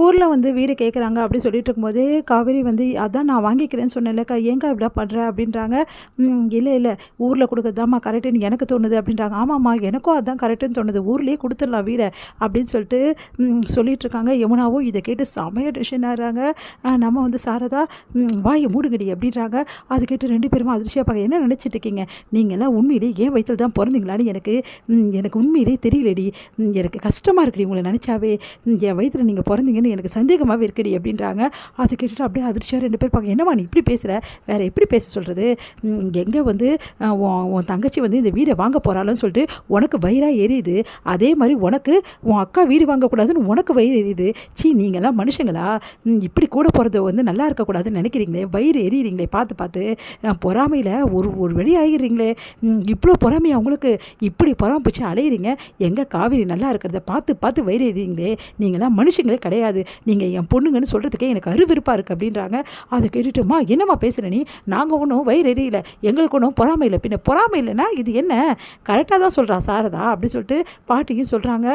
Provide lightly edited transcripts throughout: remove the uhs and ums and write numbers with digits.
ஊரில் வந்து வீடு கேட்குறாங்க அப்படி சொல்லிட்டு இருக்கும்போதே காவேரி வந்து அதான் நான் வாங்கிக்கிறேன்னு சொன்னேன்லக்கா ஏங்கா இப்படி பண்ணுற அப்படின்றாங்க. இல்லை இல்லை ஊரில் கொடுக்குறதாம்மா கரெக்டுன்னு எனக்கு தோணுது அப்படின்றாங்க. ஆமாம்மா எனக்கும் அதான் கரெக்டுன்னு தோணுது, ஊர்லேயே கொடுத்துடலாம் வீடை அப்படின்னு சொல்லிட்டு சொல்லிட்டு இருக்காங்க. யமுனாவும் இதை கேட்டு செமையாக டென்ஷன் ஆகிறாங்க. நம்ம வந்து சாரதா வாயை மூடுங்கடி அப்படின்றாங்க. அது கேட்டு ரெண்டு பேருமா அதிர்ச்சியாக பார்க்க என்ன நினச்சிட்டு இருக்கீங்க, நீங்கள்லாம் உண்மையிலேயே ஏன் வயிற்றில் தான் பிறந்தீங்களான்னு எனக்கு உண்மையிலேயே தெரியலடி, எனக்கு கஷ்டமாக இருக்குடி உங்களை நினச்சாவே, என் வயிற்றில் நீங்கள் பிறந்தீங்கன்னு எனக்கு சந்தேகமாகவே இருக்குடி அப்படின்றாங்க. அதை கேட்டுட்டு அப்படியே அதிர்ச்சியாக ரெண்டு பேர் பார்க்க என்னம்மா நீ இப்படி பேசுகிற, வேறு எப்படி பேச சொல்கிறது, எங்கே வந்து உன் தங்கச்சி வந்து இந்த வீடை வாங்க போகிறாள்னு சொல்லிட்டு உனக்கு வயிறாக எரியுது, அதே மாதிரி உனக்கு உன் அக்கா வீடு வாங்கக்கூடாதுன்னு உனக்கு வயிறு எரியுது. நீங்கள்லாம் மனுஷங்களா, இப்படி கூட போகிறது வந்து நல்லா இருக்கக்கூடாதுன்னு நினைக்கிறீங்களே, வயிறு எரியிறீங்களே பார்த்து பார்த்து, பொறாமையில் ஒரு வழி ஆகிடுறீங்களே, இவ்வளோ பொறாமையா அவங்களுக்கு, இப்படி பொறாம பிடிச்சி அலையிறீங்க, எங்கள் காவேரி நல்லா இருக்கிறத பார்த்து பார்த்து வயிறு எரியுறீங்களே, நீங்களாம் மனுஷங்களே கிடையாது, நீங்கள் என் பொண்ணுங்கன்னு சொல்கிறதுக்கே எனக்கு அருவிருப்பாக இருக்குது அப்படின்றாங்க. அதை கேட்டுட்டுமா என்னம்மா பேசுகிற நீ, நாங்கள் ஒன்றும் வயிறு எரியல, எங்களுக்கு ஒன்றும் பொறாமை இல்லை, பின்ன பொறாமை இல்லைன்னா இது என்ன, கரெக்டாக தான் சொல்கிறா சாரதா அப்படி சொல்லிட்டு பாட்டியும் சொல்கிறாங்க.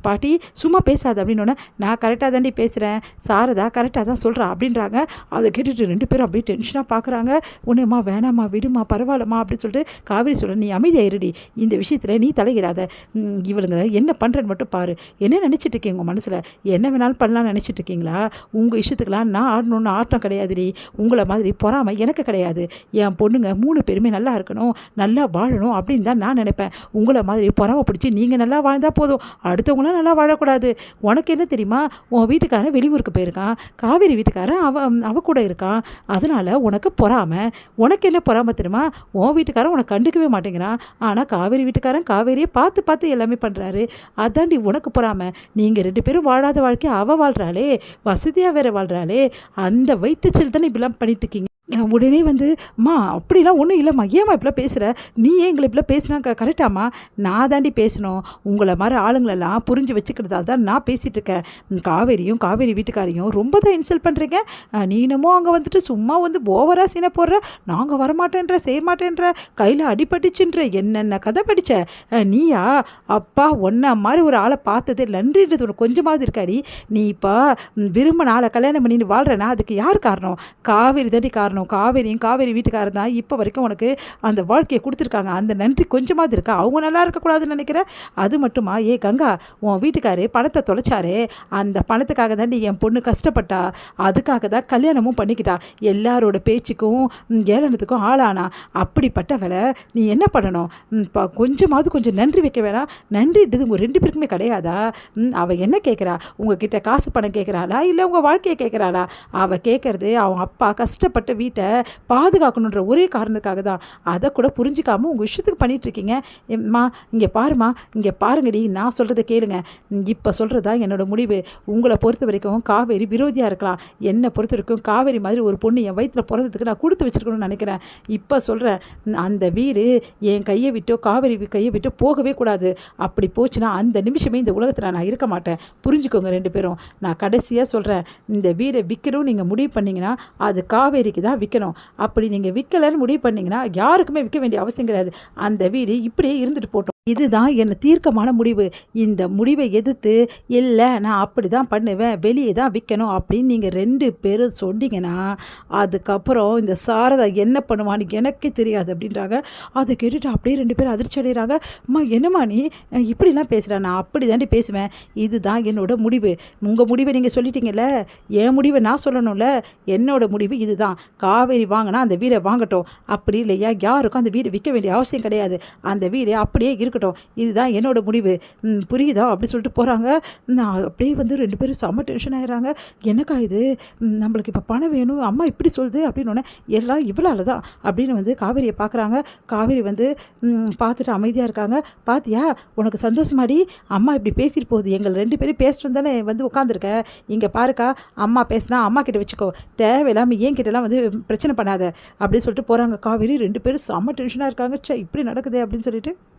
பாட்டி சும்மா பேசாத அப்படின்னோடனே நான் கரெக்டாக தாண்டி பேசுகிறேன், சாரதா கரெக்டாக தான் சொல்கிறா அப்படின்றாங்க. அதை கேட்டுட்டு ரெண்டு பேரும் அப்படியே டென்ஷனாக பார்க்குறாங்க. உன்னையம்மா வேணாம்மா விடுமா பரவாயில்லம்மா அப்படின்னு சொல்லிட்டு காவேரி சொல்ல, நீ அமைதியாயிருடி, இந்த விஷயத்தில் நீ தலையிடாத, இவளுங்க என்ன பண்ணுறேன்னு மட்டும் பாரு, என்ன நினச்சிட்டு இருக்கீங்க உங்கள் மனசில், என்ன வேணாலும் பண்ணலாம்னு நினச்சிட்டு இருக்கீங்களா, உங்கள் இஷ்டத்துக்கெலாம் நான் ஆடணுன்னு ஆட்டம் கிடையாதுடி, உங்களை மாதிரி பொறாமை எனக்கு கிடையாது, என் பொண்ணுங்க 3 பேருமே நல்லா இருக்கணும், நல்லா வாழணும் அப்படின்னு தான் நான் நினைப்பேன், உங்களை மாதிரி பொறாமை பிடிச்சி நீங்கள் நல்லா வாழ்ந்தால் போதும், அடுத்தவங்களாம் நல்லா வாழக்கூடாது. உனக்கு என்ன தெரியுமா, உன் வீட்டுக்காரன் வெளியூருக்கு போயிருக்கான், காவேரி வீட்டுக்காரன் அவ கூட இருக்கான், அதனால் உனக்கு பொறாமை, உனக்கு என்ன பொறாமை தெரியுமா, உன் வீட்டுக்காரன் உனக்கு கண்டுக்கவே மாட்டேங்கிறான், ஆனால் காவேரி வீட்டுக்காரன் காவேரியை பார்த்து பார்த்து எல்லாமே பண்ணுறாரு, அதாண்டி உனக்கு பொறாமை, நீங்கள் 2 பேரும் வாழாத வாழ்க்கை அவள் வாழ்கிறாளே, வசதியாக வேறு வாழ்கிறாளே, அந்த வயிற்றுச்சல் தானே இப்படிலாம் பண்ணிட்டு இருக்கீங்க. உடனே வந்து அம்மா அப்படிலாம் ஒன்றும் இல்லைம்மா, ஏம்மா இப்படிலாம் பேசுகிற, நீ ஏன் எங்களை இப்படிலாம் பேசினா கரெக்டாம்மா, நான் தாண்டி பேசணும், உங்களை மாதிரி ஆளுங்களெல்லாம் புரிஞ்சு வச்சுக்கிறதால தான் நான் பேசிகிட்டு இருக்கேன், காவேரியும் காவேரி வீட்டுக்காரையும் ரொம்ப தான் இன்சல்ட் பண்ணுறீங்க, நீனமோ அங்கே வந்துட்டு சும்மா வந்து ஓவராக சீனை போடுற, நாங்கள் வரமாட்டேன்ற செய்ய மாட்டேன்ற, கையில் அடிபட்டுச்சுன்ற, என்னென்ன கதை படித்த நீயா, அப்பா ஒன்றை மாதிரி ஒரு ஆளை பார்த்தது நன்றின்றது உனக்கு கொஞ்சமாவது இருக்காடி, நீ இப்போ விரும்பின ஆளை கல்யாணம் பண்ணிட்டு வாழ்கிறேன்னா அதுக்கு யார் காரணம், காவேரி தாண்டி காரணம், காவேரியும் காவேரி வீட்டுக்காரர் தான் இப்போ வரைக்கும் உனக்கு அந்த வாழ்க்கையை கொடுத்துருக்காங்க, அந்த நன்றி கொஞ்சமாவது இருக்கா, அவங்க நல்லா இருக்கக்கூடாதுன்னு நினைக்கிற, அது மட்டுமா, ஏ கங்கா உன் வீட்டுக்காரு பணத்தை தொலைச்சாரே, அந்த பணத்துக்காக தான் நீ என் பொண்ணு கஷ்டப்பட்டா, அதுக்காக தான் கல்யாணமும் பண்ணிக்கிட்டா, எல்லாரோட பேச்சுக்கும் ஏளனத்துக்கும் ஆளானா, அப்படிப்பட்ட வேலை நீ என்ன பண்ணணும், கொஞ்சம் நன்றி வைக்க வேணாம், நன்றின்றது உங்கள் 2 பேருக்குமே கிடையாதா, அவள் என்ன கேட்குறா, உங்ககிட்ட காசு பணம் கேட்குறாளா இல்லை உங்கள் வாழ்க்கையை கேட்குறாளா, அவள் கேட்குறது அவன் அப்பா கஷ்டப்பட்ட வீட்டை பாதுகாக்கணுன்ற ஒரே காரணத்துக்காக தான், அதை கூட புரிஞ்சிக்காமல் உங்கள் விஷயத்துக்கு பண்ணிகிட்ருக்கீங்க. மா இங்கே பாருமா, இங்கே பாருங்கடி, நான் சொல்கிறத கேளுங்க, இப்போ சொல்கிறது தான் என்னோட முடிவு, உங்களை பொறுத்த வரைக்கும் காவேரி விரோதியாக இருக்கலாம், என்னை பொறுத்த வரைக்கும் காவேரி மாதிரி ஒரு பொண்ணு என் வயிற்றில் பிறந்ததுக்கு நான் கொடுத்து வச்சுருக்கணும்னு நினைக்கிறேன், இப்போ சொல்கிறேன், அந்த வீடு என் கையை விட்டோ காவேரி கையை விட்டோ போகவே கூடாது, அப்படி போச்சுன்னா அந்த நிமிஷமே இந்த உலகத்தில் நான் இருக்க மாட்டேன், புரிஞ்சுக்கோங்க 2 பேரும், நான் கடைசியாக சொல்கிறேன், இந்த வீடை விற்கணும் நீங்கள் முடிவு பண்ணிங்கன்னா அது காவேரிக்கு தான் விற்கணும், அப்படி நீங்கள் விற்கலன்னு முடிவு பண்ணிங்கன்னா யாருக்குமே விற்க வேண்டிய அவசியம் கிடையாது, அந்த வீடு இப்படியே இருந்துட்டு போட்டோம், இதுதான் என்ன தீர்க்கமான முடிவு, இந்த முடிவை எதிர்த்து இல்லை நான் அப்படி தான் பண்ணுவேன் வெளியே தான் விற்கணும் அப்படின்னு நீங்கள் 2 பேரும் சொன்னீங்கன்னா அதுக்கப்புறம் இந்த சாரதா என்ன பண்ணுவான்னு எனக்கே தெரியாது அப்படின்றாங்க. அதை கேட்டுட்டு அப்படியே 2 பேரும் அதிர்ச்சி அடைகிறாங்க. அம்மா என்னம்மா நீ இப்படிலாம் பேசுகிறேன், நான் அப்படி தாண்டி பேசுவேன், இதுதான் என்னோட முடிவு, உங்கள் முடிவை நீங்கள் சொல்லிட்டீங்கல்ல, என் முடிவை நான் சொல்லணும்ல, என்னோட முடிவு இதுதான், காவேரி வாங்கினா அந்த வீடை வாங்கட்டும், அப்படி இல்லையா யாருக்கும் அந்த வீடு விற்க வேண்டிய அவசியம் கிடையாது, அந்த வீடு அப்படியே இருக்கட்டும், இதுதான் என்னோட முடிவு, புரியுதா அப்படி சொல்லிட்டு போகிறாங்க. அப்படியே வந்து 2 பேரும் செம்ம டென்ஷன் ஆகிடுறாங்க. எனக்கா இது, நம்மளுக்கு இப்போ பணம் வேணும், அம்மா இப்படி சொல்லுது அப்படின்னு எல்லாம் இவ்வளோ தான் அப்படின்னு வந்து காவேரியை பார்க்குறாங்க. காவேரி வந்து பார்த்துட்டு அமைதியாக இருக்காங்க. பார்த்தியா உனக்கு சந்தோஷமாடி, அம்மா இப்படி பேசிட்டு போகுது, எங்கள் 2 பேரும் பேசிட்டு தானே வந்து உட்காந்துருக்க, இங்கே பாருக்கா அம்மா பேசினா அம்மா கிட்ட வச்சுக்கோ, தேவையில்லாமல் ஏன் கிட்டலாம் வந்து பிரச்சனை பண்ணாத அப்படின்னு சொல்லிட்டு போகிறாங்க. காவேரி 2 பேரும் செம்ம டென்ஷனாக இருக்காங்க. இப்படி நடக்குது அப்படின்னு சொல்லிட்டு